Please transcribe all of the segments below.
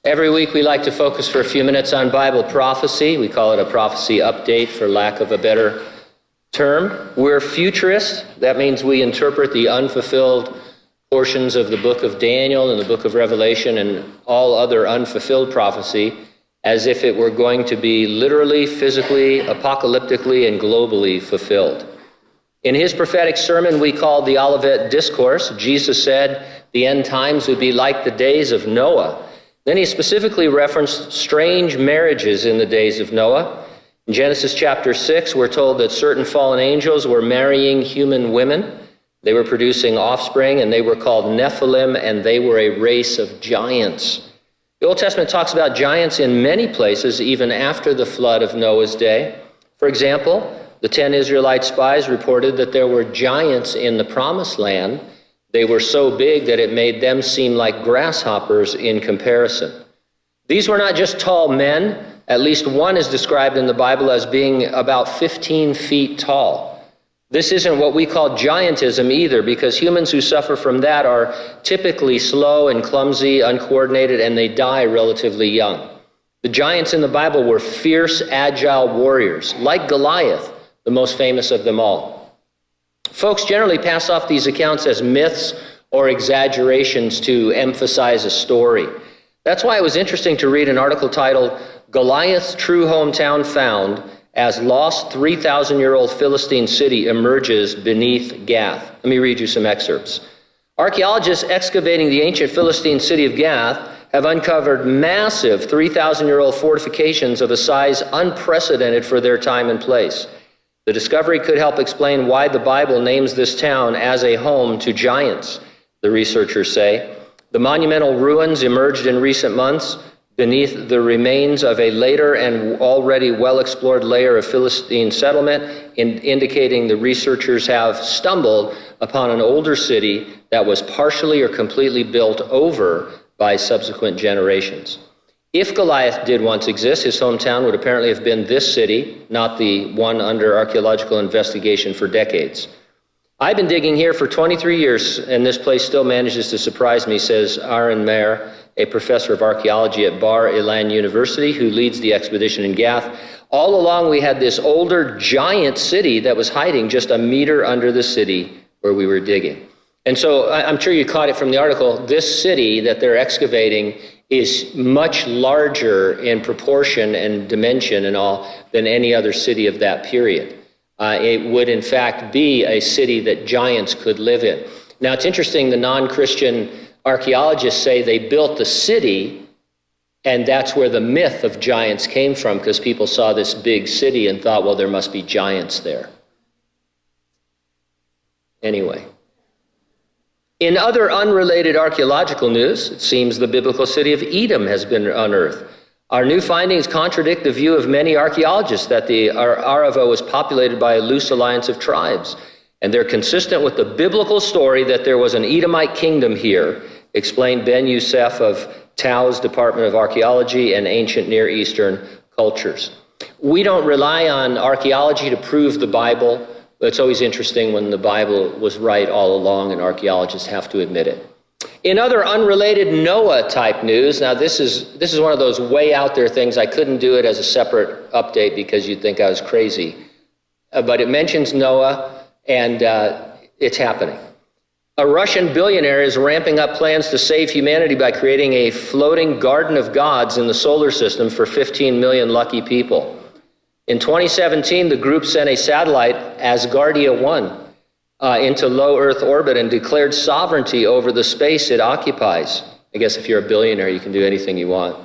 Every week we like to focus for a few minutes on Bible prophecy. We call it a prophecy update for lack of a better term. We're futurists. That means we interpret the unfulfilled portions of the book of Daniel and the book of Revelation and all other unfulfilled prophecy as if it were going to be literally, physically, apocalyptically, and globally fulfilled. In his prophetic sermon we called the Olivet Discourse, Jesus said the end times would be like the days of Noah. Then he specifically referenced strange marriages in the days of Noah. In Genesis chapter 6, we're told that certain fallen angels were marrying human women. They were producing offspring, and they were called Nephilim, and they were a race of giants. The Old Testament talks about giants in many places, even after the flood of Noah's day. For example, the 10 Israelite spies reported that there were giants in the Promised Land. They were so big that it made them seem like grasshoppers in comparison. These were not just tall men. At least one is described in the Bible as being about 15 feet tall. This isn't what we call giantism either, because humans who suffer from that are typically slow and clumsy, uncoordinated, and they die relatively young. The giants in the Bible were fierce, agile warriors, like Goliath, the most famous of them all. Folks generally pass off these accounts as myths or exaggerations to emphasize a story. That's why it was interesting to read an article titled, "Goliath's True Hometown Found as Lost 3,000-Year-Old Philistine City Emerges Beneath Gath." Let me read you some excerpts. Archaeologists excavating the ancient Philistine city of Gath have uncovered massive 3,000-year-old fortifications of a size unprecedented for their time and place. The discovery could help explain why the Bible names this town as a home to giants, the researchers say. The monumental ruins emerged in recent months beneath the remains of a later and already well-explored layer of Philistine settlement, indicating the researchers have stumbled upon an older city that was partially or completely built over by subsequent generations. If Goliath did once exist, his hometown would apparently have been this city, not the one under archaeological investigation for decades. I've been digging here for 23 years, and this place still manages to surprise me, says Aaron Mayer, a professor of archaeology at Bar Ilan University, who leads the expedition in Gath. All along, we had this older giant city that was hiding just a meter under the city where we were digging. And so I'm sure you caught it from the article. This city that they're excavating is much larger in proportion and dimension and all than any other city of that period. It would, in fact, be a city that giants could live in. Now, it's interesting, the non-Christian archaeologists say they built the city, and that's where the myth of giants came from, because people saw this big city and thought, well, there must be giants there. Anyway. In other unrelated archaeological news, it seems the biblical city of Edom has been unearthed. Our new findings contradict the view of many archaeologists that the Arava was populated by a loose alliance of tribes, and they're consistent with the biblical story that there was an Edomite kingdom here, explained Ben Youssef of Tao's Department of Archaeology and Ancient Near Eastern Cultures. We don't rely on archaeology to prove the Bible. But it's always interesting when the Bible was right all along, and archaeologists have to admit it. In other unrelated Noah-type news, now this is one of those way out there things. I couldn't do it as a separate update because you'd think I was crazy. But it mentions Noah, and it's happening. A Russian billionaire is ramping up plans to save humanity by creating a floating garden of gods in the solar system for 15 million lucky people. In 2017, the group sent a satellite, Asgardia 1, into low Earth orbit and declared sovereignty over the space it occupies. I guess if you're a billionaire, you can do anything you want.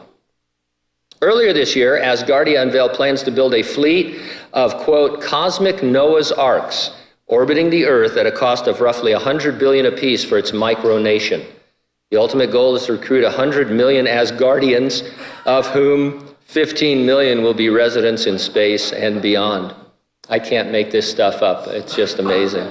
Earlier this year, Asgardia unveiled plans to build a fleet of, quote, cosmic Noah's Arks, orbiting the Earth at a cost of roughly $100 billion apiece for its micronation. The ultimate goal is to recruit 100 million Asgardians, of whom 15 million will be residents in space and beyond. I can't make this stuff up. It's just amazing.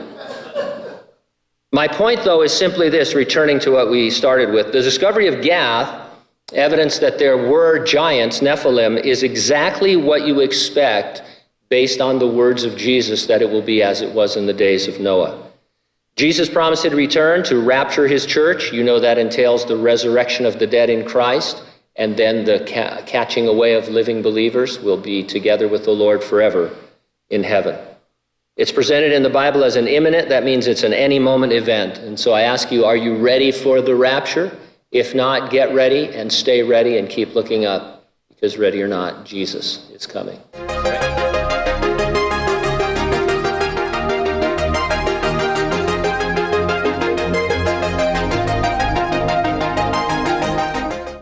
My point, though, is simply this, returning to what we started with. The discovery of Gath, evidence that there were giants, Nephilim, is exactly what you expect based on the words of Jesus that it will be as it was in the days of Noah. Jesus promised to return to rapture his church. You know that entails the resurrection of the dead in Christ and then the catching away of living believers will be together with the Lord forever in heaven. It's presented in the Bible as an imminent. That means it's an any moment event. And so I ask you, are you ready for the rapture? If not, get ready and stay ready and keep looking up, because ready or not, Jesus is coming.